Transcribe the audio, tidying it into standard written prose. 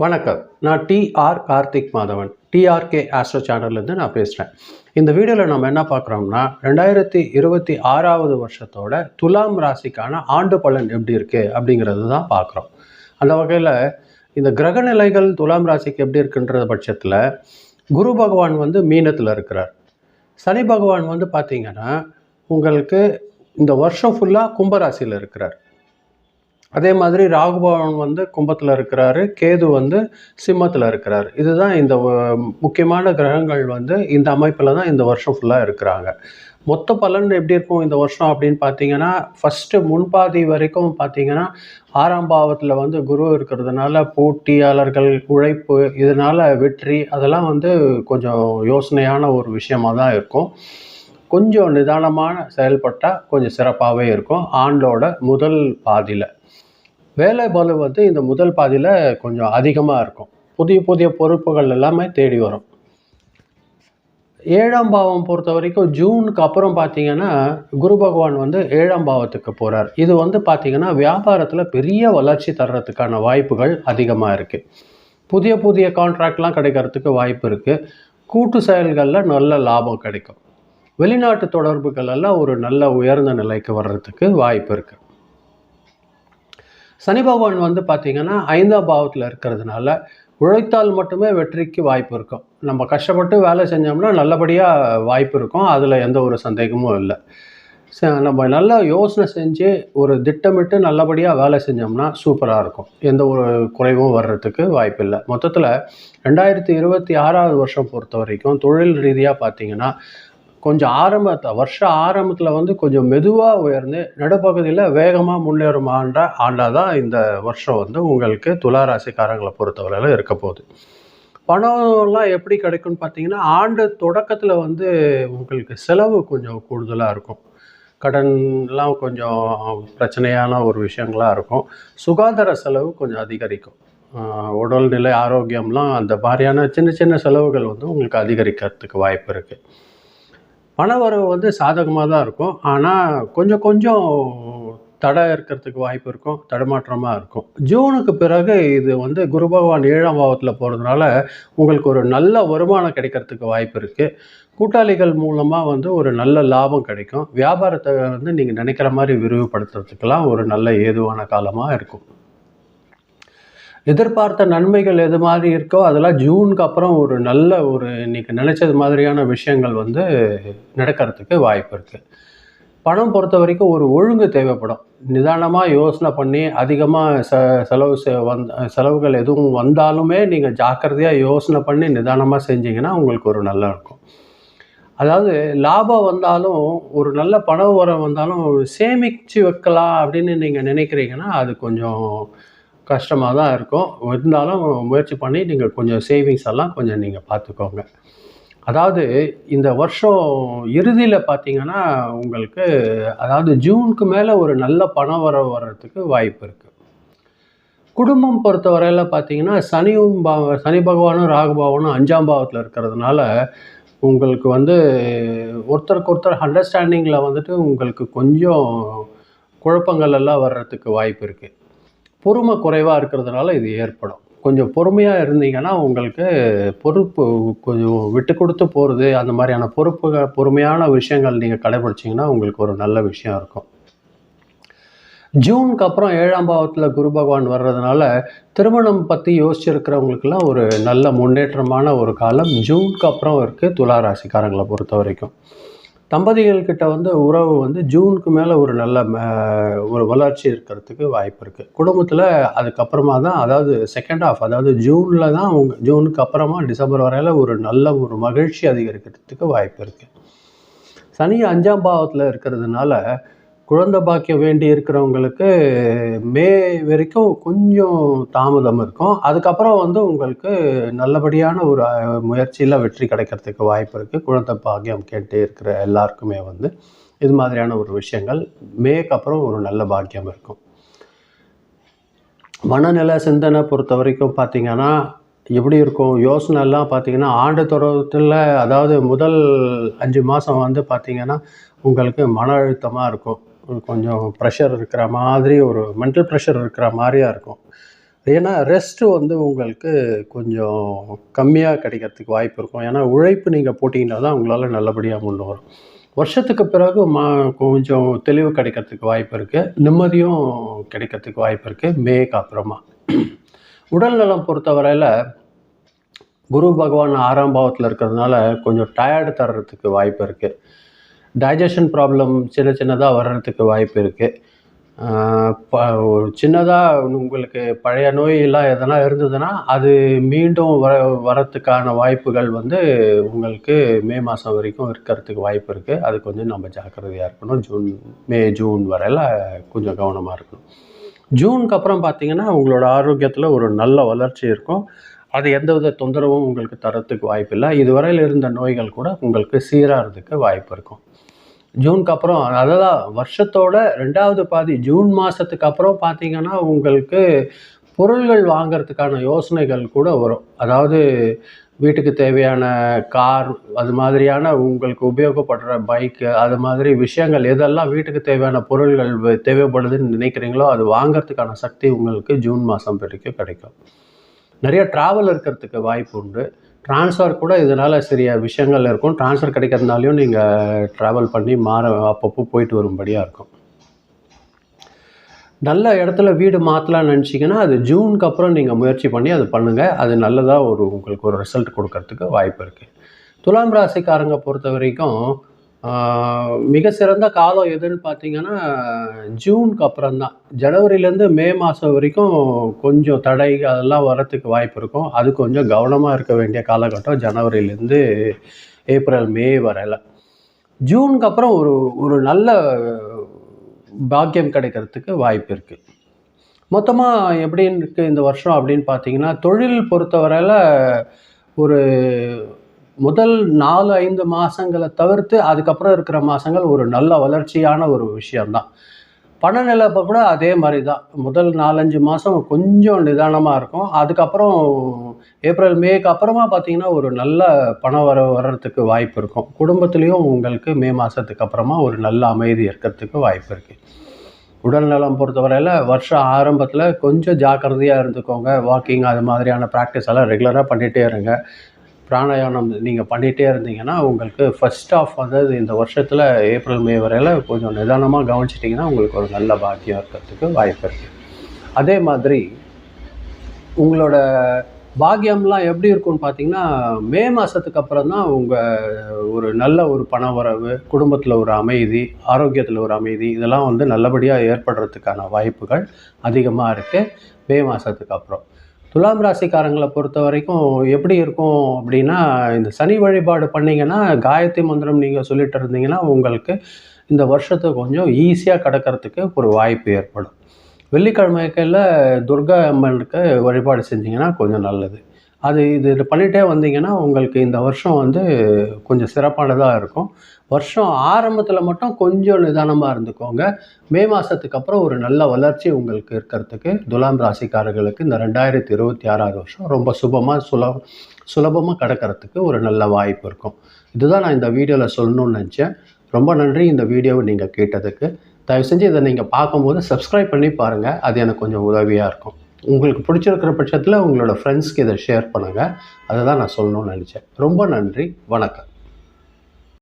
வணக்கம். நான் Karthik Madhavan. TRK astro சேனல்லேருந்து நான் பேசுகிறேன். இந்த வீடியோவில் நம்ம என்ன பார்க்குறோம்னா 2026வது வருஷத்தோட துலாம் ராசிக்கான ஆண்டு பலன் எப்படி இருக்குது அப்படிங்கிறது தான் பார்க்குறோம். அந்த வகையில் இந்த கிரக நிலைகள் துலாம் ராசிக்கு எப்படி இருக்குன்ற பட்சத்தில் குரு பகவான் மீனத்தில் இருக்கிறார். சனி பகவான் பார்த்தீங்கன்னா உங்களுக்கு இந்த வருஷம் ஃபுல்லாக கும்பராசியில் இருக்கிறார். அதே மாதிரி ராகு பகவான் கும்பத்தில் இருக்கிறாரு, கேது சிம்மத்தில் இருக்கிறார். இதுதான் இந்த முக்கியமான கிரகங்கள் இந்த அமைப்பில் தான் இந்த வருஷம் ஃபுல்லாக இருக்கிறாங்க. மொத்த பலன் எப்படி இருக்கும் இந்த வருஷம் அப்படின்னு பார்த்தீங்கன்னா, ஃபஸ்ட்டு முன்பாதி வரைக்கும் பார்த்தீங்கன்னா 6ஆம் பாவத்தில் குரு இருக்கிறதுனால போட்டியாளர்கள், உழைப்பு, இதனால் வெற்றி அதெல்லாம் கொஞ்சம் யோசனையான ஒரு விஷயமாக தான் இருக்கும். கொஞ்சம் நிதானமான செயல்பட்டால் கொஞ்சம் சிறப்பாகவே இருக்கும். ஆண்டோட முதல் பாதியில் வேலை பளு இந்த முதல் பாதியில் கொஞ்சம் அதிகமாக இருக்கும். புதிய புதிய பொறுப்புகள் எல்லாமே தேடி வரும். 7ஆம் பாவம் பொறுத்த வரைக்கும் ஜூனுக்கு அப்புறம் பார்த்தீங்கன்னா குரு பகவான் 7ஆம் பாவத்துக்கு போகிறார். இது பார்த்தீங்கன்னா வியாபாரத்தில் பெரிய வளர்ச்சி தர்றதுக்கான வாய்ப்புகள் அதிகமாக இருக்குது. புதிய புதிய கான்ட்ராக்ட்லாம் கிடைக்கிறதுக்கு வாய்ப்பு இருக்குது. கூட்டு செயல்களில் நல்ல லாபம் கிடைக்கும். வெளிநாட்டு தொடர்புகள் எல்லாம் ஒரு நல்ல உயர்ந்த நிலைக்கு வர்றதுக்கு வாய்ப்பு இருக்குது. சனி பகவான் பார்த்தீங்கன்னா 5ஆம் பாவத்தில் இருக்கிறதுனால உழைத்தால் மட்டுமே வெற்றிக்கு வாய்ப்பு இருக்கும். நம்ம கஷ்டப்பட்டு வேலை செஞ்சோம்னா நல்லபடியாக வாய்ப்பு இருக்கும். அதில் எந்த ஒரு சந்தேகமும் இல்லை. நம்ம நல்லா யோசனை செஞ்சு ஒரு திட்டமிட்டு நல்லபடியாக வேலை செஞ்சோம்னா சூப்பராக இருக்கும். எந்த ஒரு குறைவும் வர்றதுக்கு வாய்ப்பு இல்லை. மொத்தத்தில் 2026வது வருஷம் பொறுத்த வரைக்கும் தொழில் ரீதியாக பார்த்தீங்கன்னா கொஞ்சம் வருஷ ஆரம்பத்தில் கொஞ்சம் மெதுவாக உயர்ந்து நடுப்பகுதியில் வேகமாக முன்னேறுமான்ற ஆண்டாக தான் இந்த வருஷம் உங்களுக்கு துலா ராசிக்காரங்களை பொறுத்தவரையில் இருக்க போகுது. பணம்லாம் எப்படி கிடைக்கும்னு பார்த்தீங்கன்னா ஆண்டு தொடக்கத்தில் உங்களுக்கு செலவு கொஞ்சம் கூடுதலாக இருக்கும். கடன்லாம் கொஞ்சம் பிரச்சனையான ஒரு விஷயங்களாக இருக்கும். சுகாதார செலவு கொஞ்சம் அதிகரிக்கும். உடல்நிலை ஆரோக்கியம்லாம் அந்த மாதிரியான சின்ன சின்ன செலவுகள் உங்களுக்கு அதிகரிக்கிறதுக்கு வாய்ப்பு இருக்குது. பணவரவு சாதகமாக தான் இருக்கும். ஆனால் கொஞ்சம் கொஞ்சம் தடை இருக்கிறதுக்கு வாய்ப்பு இருக்கும். தடுமாற்றமாக இருக்கும். ஜூனுக்கு பிறகு இது குரு பகவான் 7ஆம் பாவத்தில் போகிறதுனால உங்களுக்கு ஒரு நல்ல வருமானம் கிடைக்கிறதுக்கு வாய்ப்பு இருக்குது. கூட்டாளிகள் மூலமாக ஒரு நல்ல லாபம் கிடைக்கும். வியாபாரத்தை நீங்கள் நினைக்கிற மாதிரி விரிவுபடுத்துறதுக்கெல்லாம் ஒரு நல்ல ஏதுவான காலமாக இருக்கும். எதிர்பார்த்த நன்மைகள் எது மாதிரி இருக்கோ அதெல்லாம் ஜூனுக்கு அப்புறம் ஒரு நல்ல நீங்கள் நினச்சது மாதிரியான விஷயங்கள் நடக்கிறதுக்கு வாய்ப்பு இருக்குது. பணம் பொறுத்த வரைக்கும் ஒரு ஒழுங்கு தேவைப்படும். நிதானமாக யோசனை பண்ணி அதிகமாக செலவுகள் எதுவும் வந்தாலுமே நீங்கள் ஜாக்கிரதையாக யோசனை பண்ணி நிதானமாக செஞ்சீங்கன்னா உங்களுக்கு ஒரு நல்லா இருக்கும். அதாவது லாபம் வந்தாலும் ஒரு நல்ல பண உரம் வந்தாலும் சேமித்து வைக்கலாம் அப்படின்னு நீங்கள் நினைக்கிறீங்கன்னா அது கொஞ்சம் கஷ்டமாக தான் இருக்கும். இருந்தாலும் முயற்சி பண்ணி நீங்கள் கொஞ்சம் சேவிங்ஸ் எல்லாம் கொஞ்சம் நீங்கள் பார்த்துக்கோங்க. அதாவது இந்த வருஷம் இறுதியில் பார்த்தீங்கன்னா உங்களுக்கு அதாவது ஜூனுக்கு மேலே ஒரு நல்ல பணம் வர்றதுக்கு வாய்ப்பு இருக்குது. குடும்பம் பொறுத்த வரையில் பார்த்தீங்கன்னா சனி பகவானும் ராகு பகவானும் 5ஆம் பாவத்தில் இருக்கிறதுனால உங்களுக்கு ஒருத்தருக்கு ஒருத்தர் அண்டர்ஸ்டாண்டிங்கில் உங்களுக்கு கொஞ்சம் குழப்பங்கள் எல்லாம் வர்றதுக்கு வாய்ப்பு இருக்குது. பொறுமை குறைவாக இருக்கிறதுனால இது ஏற்படும். கொஞ்சம் பொறுமையாக இருந்தீங்கன்னா உங்களுக்கு பொறுப்பு கொஞ்சம் விட்டு கொடுத்து போகிறது அந்த மாதிரியான பொறுமையான விஷயங்கள் நீங்கள் கடைபிடிச்சிங்கன்னா உங்களுக்கு ஒரு நல்ல விஷயம் இருக்கும். ஜூனுக்கு அப்புறம் 7ஆம் பாவத்தில் குரு பகவான் வர்றதுனால திருமணம் பற்றி யோசிச்சிருக்கிறவங்களுக்கெல்லாம் ஒரு நல்ல முன்னேற்றமான ஒரு காலம் ஜூனுக்கு அப்புறம் இருக்குது துலா ராசிக்காரங்களை பொறுத்த வரைக்கும். தம்பதிகள்கிட்ட உறவு ஜூனுக்கு மேலே ஒரு நல்ல ஒரு வளர்ச்சி இருக்கிறதுக்கு வாய்ப்பு இருக்குது. குடும்பத்தில் அதுக்கப்புறமா தான் அதாவது செகண்ட் ஹாஃப் அதாவது ஜூனில் தான் ஜூனுக்கு அப்புறமா டிசம்பர் வரையில் ஒரு நல்ல ஒரு மகிழ்ச்சி அதிகரிக்கிறதுக்கு வாய்ப்பு இருக்குது. சனி 5ஆம் பாவத்தில் இருக்கிறதுனால குழந்தை பாக்கியம் வேண்டி இருக்கிறவங்களுக்கு மே வரைக்கும் கொஞ்சம் தாமதம் இருக்கும். அதுக்கப்புறம் உங்களுக்கு நல்லபடியான ஒரு முயற்சியில் வெற்றி கிடைக்கிறதுக்கு வாய்ப்பு இருக்குது. குழந்தை பாக்கியம் கேட்டு இருக்கிற எல்லாருக்குமே இது மாதிரியான ஒரு விஷயங்கள் மேக்கு அப்புறம் ஒரு நல்ல பாக்கியம் இருக்கும். மனநிலை சிந்தனை பொறுத்த வரைக்கும் பார்த்திங்கன்னா எப்படி இருக்கும் யோசனைலாம் பார்த்திங்கன்னா ஆண்டு தொடக்கத்தில் அதாவது முதல் 5 மாதம் பார்த்திங்கன்னா உங்களுக்கு மன அழுத்தமாக இருக்கும். கொஞ்சம் ப்ரெஷர் இருக்கிற மாதிரி ஒரு மென்டல் ப்ரெஷர் இருக்கிற மாதிரியாக இருக்கும். ஏன்னா ரெஸ்ட்டு வந்து உங்களுக்கு கொஞ்சம் கம்மியாக கிடைக்கிறதுக்கு வாய்ப்பு இருக்கும். ஏன்னா உழைப்பு நீங்கள் போட்டிங்கன்னா தான் உங்களால் நல்லபடியாக முன்ன வரும். வருஷத்துக்கு பிறகு கொஞ்சம் தெளிவு கிடைக்கிறதுக்கு வாய்ப்பு இருக்குது. நிம்மதியும் கிடைக்கிறதுக்கு வாய்ப்பு இருக்குது மேக்கு அப்புறமா. உடல் நலம் பொறுத்தவரையில் குரு பகவான் 6ஆம் பாவத்தில் இருக்கிறதுனால கொஞ்சம் டயர்டு தர்றதுக்கு வாய்ப்பு இருக்குது. டைஜஷன் ப்ராப்ளம் சின்னதாக வர்றதுக்கு வாய்ப்பு இருக்குது. ஒரு சின்னதாக உங்களுக்கு பழைய நோயெல்லாம் எதனா இருந்ததுன்னா அது மீண்டும் வரத்துக்கான வாய்ப்புகள் வந்து உங்களுக்கு மே மாதம் வரைக்கும் இருக்கிறதுக்கு வாய்ப்பு இருக்குது. அது கொஞ்சம் நம்ம ஜாக்கிரதையாக இருக்கணும். ஜூன் வரையில் கொஞ்சம் கவனமாக இருக்கணும். ஜூனுக்கு அப்புறம் பார்த்திங்கன்னா உங்களோட ஆரோக்கியத்தில் ஒரு நல்ல வளர்ச்சி இருக்கும். அது எந்தவித தொந்தரவும் உங்களுக்கு தரத்துக்கு வாய்ப்பு இல்லை. இதுவரையில் இருந்த நோய்கள் கூட உங்களுக்கு சீராகிறதுக்கு வாய்ப்பு இருக்கும். ஜூனுக்கு அப்புறம் அதான் வருஷத்தோட 2வது பாதி ஜூன் மாதத்துக்கு அப்புறம் பார்த்திங்கன்னா உங்களுக்கு பொருள்கள் வாங்கிறதுக்கான யோசனைகள் கூட வரும். அதாவது வீட்டுக்கு தேவையான கார், அது மாதிரியான உங்களுக்கு உபயோகப்படுற பைக்கு, அது மாதிரி விஷயங்கள் எதெல்லாம் வீட்டுக்கு தேவையான பொருள்கள் தேவைப்படுதுன்னு நினைக்கிறீங்களோ அது வாங்கிறதுக்கான சக்தி உங்களுக்கு ஜூன் மாதம் வரைக்கும் கிடைக்கும். நிறைய ட்ராவல் இருக்கிறதுக்கு வாய்ப்பு உண்டு. ட்ரான்ஸ்ஃபர் கூட இதனால் சிறிய விஷயங்கள் இருக்கும். ட்ரான்ஸ்ஃபர் கிடைக்கிறதுனாலையும் நீங்கள் ட்ராவல் பண்ணி அப்பப்போ போயிட்டு வரும்படியாக இருக்கும். நல்ல இடத்துல வீடு மாற்றலாம்னு நினச்சிங்கன்னா அது ஜூனுக்கு அப்புறம் நீங்கள் முயற்சி பண்ணி அது பண்ணுங்கள். அது நல்லதாக உங்களுக்கு ஒரு ரிசல்ட் கொடுக்கறதுக்கு வாய்ப்பு இருக்குது. துலாம் ராசிக்காரங்க பொறுத்த வரைக்கும் மிக சிறந்த காலம் எதுன்னு பார்த்தீங்கன்னா ஜூனுக்கு அப்புறம் தான். ஜனவரிலேருந்து மே மாதம் வரைக்கும் கொஞ்சம் தடை அதெல்லாம் வரத்துக்கு வாய்ப்பு இருக்கும். அது கொஞ்சம் கவனமாக இருக்க வேண்டிய காலகட்டம் ஜனவரிலேருந்து ஏப்ரல் மே வரையில். ஜூனுக்கு அப்புறம் ஒரு நல்ல பாக்கியம் கிடைக்கிறதுக்கு வாய்ப்பு இருக்குது. மொத்தமாக எப்படின்னு இருக்குது இந்த வருஷம் அப்படின்னு பார்த்தீங்கன்னா தொழில் பொறுத்தவரையில் ஒரு முதல் 4-5 மாதங்களை தவிர்த்து அதுக்கப்புறம் இருக்கிற மாதங்கள் ஒரு நல்ல வளர்ச்சியான ஒரு விஷயந்தான். பணநிலை இப்போ கூட அதே மாதிரி தான். முதல் 4-5 மாதம் கொஞ்சம் நிதானமாக இருக்கும். அதுக்கப்புறம் ஏப்ரல் மேக்கு அப்புறமா பார்த்திங்கன்னா ஒரு நல்ல பணம் வர்றதுக்கு வாய்ப்பு இருக்கும். குடும்பத்துலேயும் உங்களுக்கு மே மாதத்துக்கு அப்புறமா ஒரு நல்ல அமைதி இருக்கிறதுக்கு வாய்ப்பு இருக்குது. உடல்நலம் பொறுத்தவரையில் வருஷம் ஆரம்பத்தில் கொஞ்சம் ஜாக்கிரதையாக இருந்துக்கோங்க. வாக்கிங் அது மாதிரியான ப்ராக்டிஸ் எல்லாம் ரெகுலராக பண்ணிகிட்டே இருங்க. பிராணாயாமம் நீங்கள் பண்ணிகிட்டே இருந்தீங்கன்னா உங்களுக்கு ஃபர்ஸ்ட் ஆஃப் அதாவது இந்த வருஷத்தில் ஏப்ரல் மே வரையில் கொஞ்சம் நிதானமாக கவனிச்சிட்டிங்கன்னா உங்களுக்கு ஒரு நல்ல பாக்கியம் இருக்கிறதுக்கு வாய்ப்பு இருக்குது. அதே மாதிரி உங்களோட பாக்கியம்லாம் எப்படி இருக்கும்னு பார்த்தீங்கன்னா மே மாதத்துக்கு அப்புறம் தான் உங்கள் ஒரு நல்ல ஒரு பண வரவு, குடும்பத்தில் ஒரு அமைதி, ஆரோக்கியத்தில் ஒரு அமைதி இதெல்லாம் வந்து நல்லபடியாக ஏற்படுறதுக்கான வாய்ப்புகள் அதிகமாக இருக்குது மே மாதத்துக்கு அப்புறம். துலாம் ராசிக்காரங்களை பொறுத்த வரைக்கும் எப்படி இருக்கும் அப்படின்னா இந்த சனி வழிபாடு பண்ணிங்கன்னா காயத்ரி மந்திரம் நீங்கள் சொல்லிட்டு இருந்தீங்கன்னா உங்களுக்கு இந்த வருஷத்தை கொஞ்சம் ஈஸியாக கடக்கிறதுக்கு ஒரு வாய்ப்பு ஏற்படும். வெள்ளிக்கிழமைகளில் துர்கா அம்மனுக்கு வழிபாடு செஞ்சிங்கன்னா கொஞ்சம் நல்லது. இது பண்ணிகிட்டே வந்தீங்கன்னா உங்களுக்கு இந்த வருஷம் வந்து கொஞ்சம் சிறப்பானதாக இருக்கும். வருஷம் ஆரம்பத்தில் மட்டும் கொஞ்சம் நிதானமாக இருந்துக்கோங்க. மே மாதத்துக்கு அப்புறம் ஒரு நல்ல வளர்ச்சி உங்களுக்கு இருக்கிறதுக்கு துலாம் ராசிக்காரர்களுக்கு இந்த 2026 வருஷம் ரொம்ப சுலபமாக கடக்கிறதுக்கு ஒரு நல்ல வாய்ப்பு இருக்கும். இதுதான் நான் இந்த வீடியோவில் சொல்லணும்னு நினச்சேன். ரொம்ப நன்றி இந்த வீடியோவை நீங்கள் கேட்டதுக்கு. தயவு செஞ்சு இதை நீங்கள் பார்க்கும்போது சப்ஸ்கிரைப் பண்ணி பாருங்கள். அது எனக்கு கொஞ்சம் உதவியாக இருக்கும். உங்களுக்கு பிடிச்சிருக்கிற பட்சத்தில் உங்களோட ஃப்ரெண்ட்ஸ்க்கு இதை ஷேர் பண்ணுங்கள். அதை தான் நான் சொல்லணும்னு நினச்சேன். ரொம்ப நன்றி. வணக்கம்.